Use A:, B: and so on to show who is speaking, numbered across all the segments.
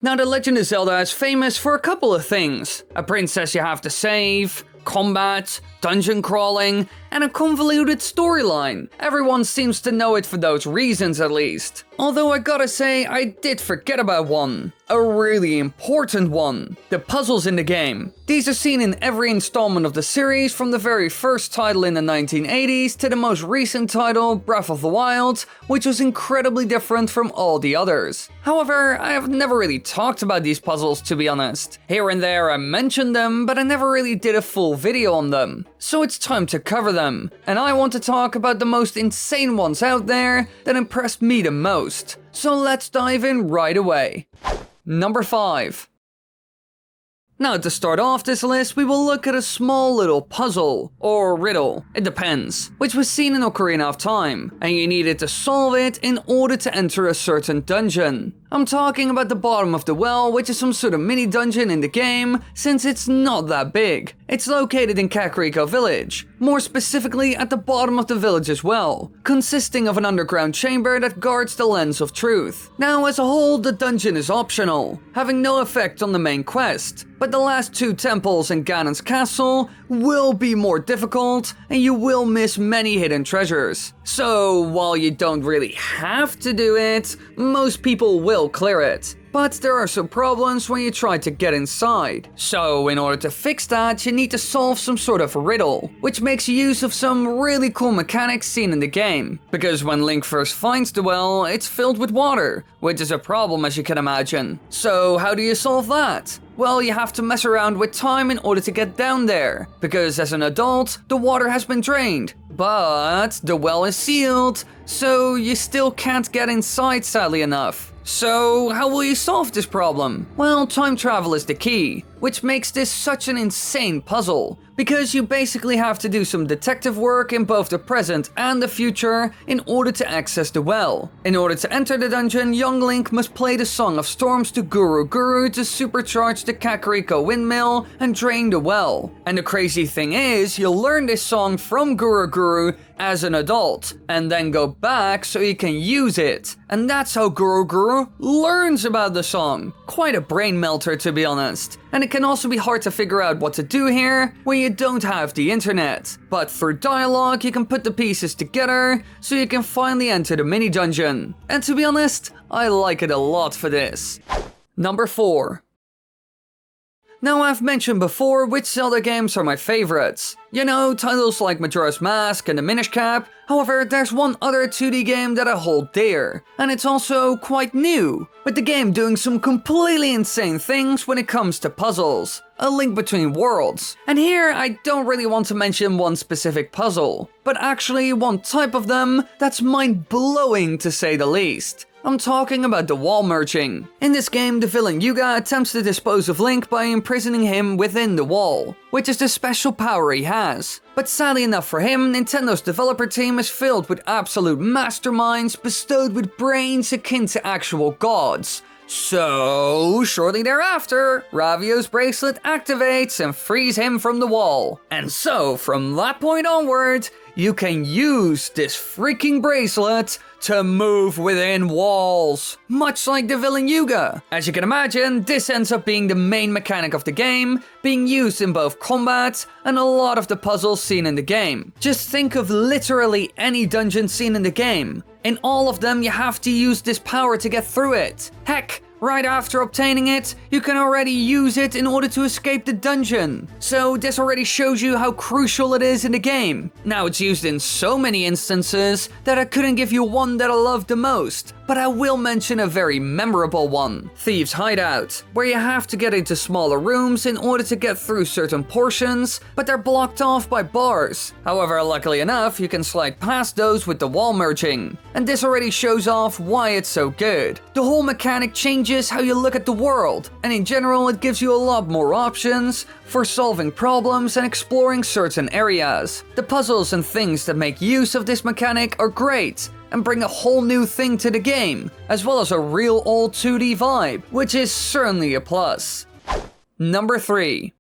A: Now, The Legend of Zelda is famous for a couple of things. A princess you have to save, combat, dungeon crawling, and a convoluted storyline. Everyone seems to know it for those reasons at least. Although I gotta say, I did forget about one. A really important one. The puzzles in the game. These are seen in every installment of the series, from the very first title in the 1980s to the most recent title, Breath of the Wild, which was incredibly different from all the others. However, I have never really talked about these puzzles, to be honest. Here and there I mentioned them, but I never really did a full video on them. So it's time to cover them, and I want to talk about the most insane ones out there that impressed me the most. So let's dive in right away. Number 5. Now, to start off this list, we will look at a small little puzzle, or riddle, it depends, which was seen in Ocarina of Time, and you needed to solve it in order to enter a certain dungeon. I'm talking about the bottom of the well, which is some sort of mini dungeon in the game, since it's not that big. It's located in Kakariko Village, more specifically at the bottom of the village as well, consisting of an underground chamber that guards the Lens of Truth. Now, as a whole, the dungeon is optional, having no effect on the main quest, but the last 2 temples in Ganon's castle will be more difficult, and you will miss many hidden treasures. So, while you don't really have to do it, most people will clear it. But there are some problems when you try to get inside. So, in order to fix that, you need to solve some sort of riddle, which makes use of some really cool mechanics seen in the game. Because when Link first finds the well, it's filled with water, which is a problem as you can imagine. So, how do you solve that? Well, you have to mess around with time in order to get down there, because as an adult, the water has been drained. But the well is sealed, so you still can't get inside, sadly enough. So, how will you solve this problem? Well, time travel is the key, which makes this such an insane puzzle, because you basically have to do some detective work in both the present and the future in order to access the well. In order to enter the dungeon, young Link must play the Song of Storms to Guru Guru to supercharge the Kakariko windmill and drain the well. And the crazy thing is, you'll learn this song from Guru Guru as an adult, and then go back so you can use it. And that's how Guru Guru learns about the song. Quite a brain melter, to be honest. And it can also be hard to figure out what to do here when you don't have the internet. But through dialogue, you can put the pieces together so you can finally enter the mini dungeon. And to be honest, I like it a lot for this. Number 4. Now, I've mentioned before which Zelda games are my favorites. You know, titles like Majora's Mask and the Minish Cap. However, there's one other 2D game that I hold dear, and it's also quite new, with the game doing some completely insane things when it comes to puzzles. A Link Between Worlds. And here, I don't really want to mention one specific puzzle, but actually one type of them that's mind-blowing to say the least. I'm talking about the wall merging. In this game, the villain Yuga attempts to dispose of Link by imprisoning him within the wall, which is the special power he has. But sadly enough for him, Nintendo's developer team is filled with absolute masterminds bestowed with brains akin to actual gods. So, shortly thereafter, Ravio's bracelet activates and frees him from the wall. And so, from that point onward, you can use this freaking bracelet to move within walls, much like the villain Yuga. As you can imagine, this ends up being the main mechanic of the game, being used in both combat and a lot of the puzzles seen in the game. Just think of literally any dungeon seen in the game. In all of them, you have to use this power to get through it. Heck, right after obtaining it, you can already use it in order to escape the dungeon. So this already shows you how crucial it is in the game. Now, it's used in so many instances that I couldn't give you one that I love the most, but I will mention a very memorable one. Thieves' Hideout, where you have to get into smaller rooms in order to get through certain portions, but they're blocked off by bars. However, luckily enough, you can slide past those with the wall merging, and this already shows off why it's so good. The whole mechanic changes how you look at the world, and in general it gives you a lot more options for solving problems and exploring certain areas. The puzzles and things that make use of this mechanic are great, and bring a whole new thing to the game, as well as a real old 2D vibe, which is certainly a plus. Number 3.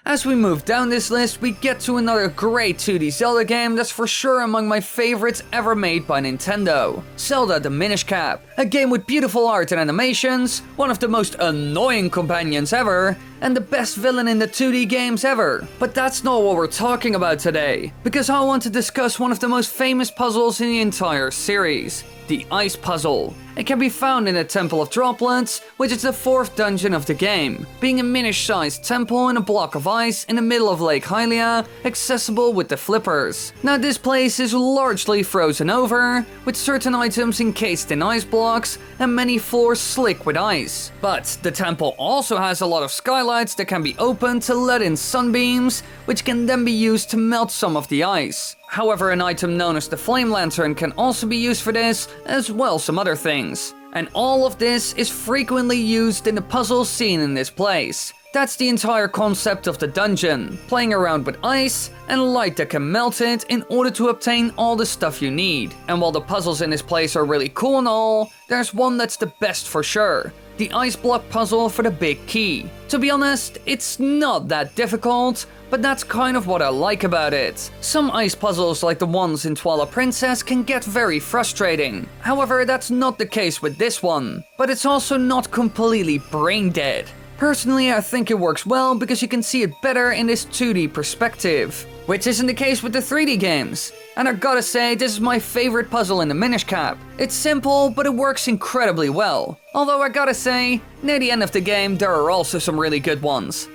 A: As we move down this list, we get to another great 2D Zelda game that's for sure among my favorites ever made by Nintendo. Zelda the Minish Cap, a game with beautiful art and animations, one of the most annoying companions ever, and the best villain in the 2D games ever. But that's not what we're talking about today, because I want to discuss one of the most famous puzzles in the entire series, the Ice Puzzle. It can be found in the Temple of Droplets, which is the 4th dungeon of the game, being a Minish-sized temple in a block of ice in the middle of Lake Hylia, accessible with the flippers. Now this place is largely frozen over, with certain items encased in ice blocks and many floors slick with ice. But the temple also has a lot of skylights that can be opened to let in sunbeams, which can then be used to melt some of the ice. However, an item known as the Flame Lantern can also be used for this, as well as some other things. And all of this is frequently used in the puzzles seen in this place. That's the entire concept of the dungeon, playing around with ice and light that can melt it in order to obtain all the stuff you need. And while the puzzles in this place are really cool and all, there's one that's the best for sure. The ice block puzzle for the big key. To be honest, it's not that difficult, but that's kind of what I like about it. Some ice puzzles like the ones in Twilight Princess can get very frustrating. However, that's not the case with this one, but it's also not completely brain dead. Personally, I think it works well because you can see it better in this 2D perspective, which isn't the case with the 3D games. And I gotta say, this is my favorite puzzle in the Minish Cap. It's simple, but it works incredibly well. Although I gotta say, near the end of the game, there are also some really good ones.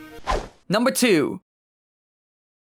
A: Number 2.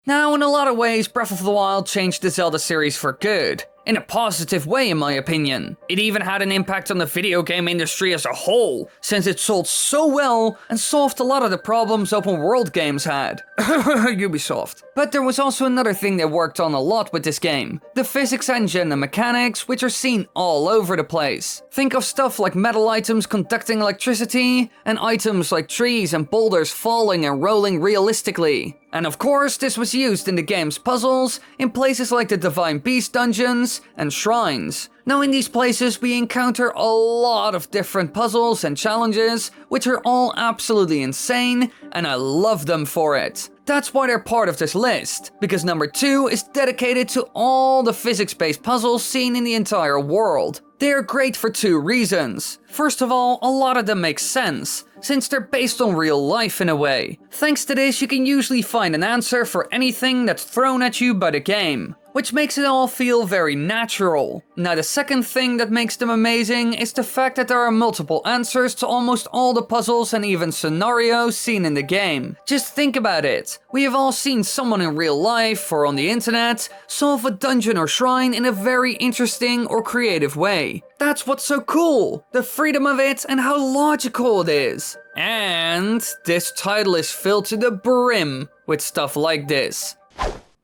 A: Now, in a lot of ways, Breath of the Wild changed the Zelda series for good. In a positive way, in my opinion. It even had an impact on the video game industry as a whole, since it sold so well and solved a lot of the problems open world games had. Ubisoft. But there was also another thing they worked on a lot with this game. The physics engine and mechanics, which are seen all over the place. Think of stuff like metal items conducting electricity, and items like trees and boulders falling and rolling realistically. And of course, this was used in the game's puzzles, in places like the Divine Beast dungeons and shrines. Now in these places we encounter a lot of different puzzles and challenges, which are all absolutely insane, and I love them for it. That's why they're part of this list, because number 2 is dedicated to all the physics-based puzzles seen in the entire world. They are great for 2 reasons. First of all, a lot of them make sense, since they're based on real life in a way. Thanks to this, you can usually find an answer for anything that's thrown at you by the game, which makes it all feel very natural. Now the second thing that makes them amazing is the fact that there are multiple answers to almost all the puzzles and even scenarios seen in the game. Just think about it. We have all seen someone in real life or on the internet solve a dungeon or shrine in a very interesting or creative way. That's what's so cool, the freedom of it and how logical it is. And this title is filled to the brim with stuff like this.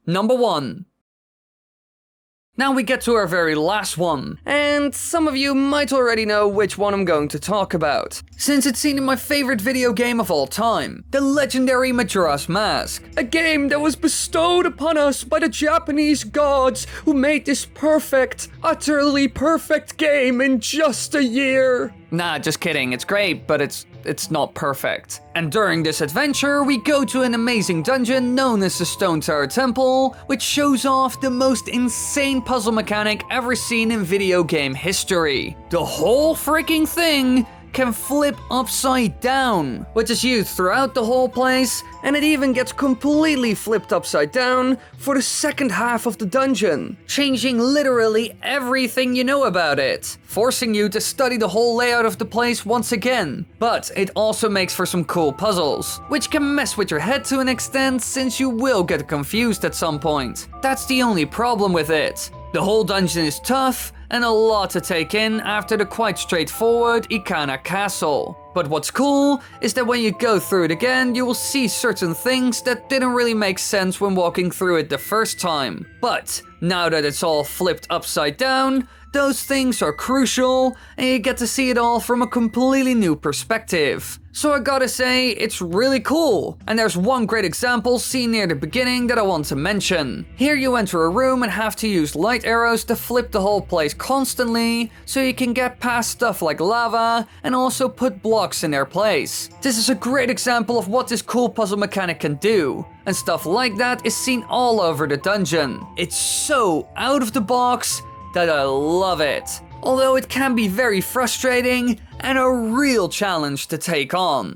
A: Number 1. Now we get to our very last one, and some of you might already know which one I'm going to talk about, since it's seen in my favorite video game of all time, the legendary Majora's Mask. A game that was bestowed upon us by the Japanese gods who made this perfect, utterly perfect game in just a year. Nah, just kidding, it's great, but it's not perfect. And during this adventure, we go to an amazing dungeon known as the Stone Tower Temple, which shows off the most insane puzzle mechanic ever seen in video game history. The whole freaking thing can flip upside down, which is used throughout the whole place, and it even gets completely flipped upside down for the second half of the dungeon, changing literally everything you know about it, forcing you to study the whole layout of the place once again. But it also makes for some cool puzzles, which can mess with your head to an extent since you will get confused at some point. That's the only problem with it. The whole dungeon is tough, and a lot to take in after the quite straightforward Ikana Castle. But what's cool is that when you go through it again, you will see certain things that didn't really make sense when walking through it the first time. But now that it's all flipped upside down, those things are crucial, and you get to see it all from a completely new perspective. So I gotta say, it's really cool. And there's one great example seen near the beginning that I want to mention. Here you enter a room and have to use light arrows to flip the whole place constantly, so you can get past stuff like lava and also put blocks in their place. This is a great example of what this cool puzzle mechanic can do. and stuff like that is seen all over the dungeon. It's so out of the box that I love it, although it can be very frustrating and a real challenge to take on.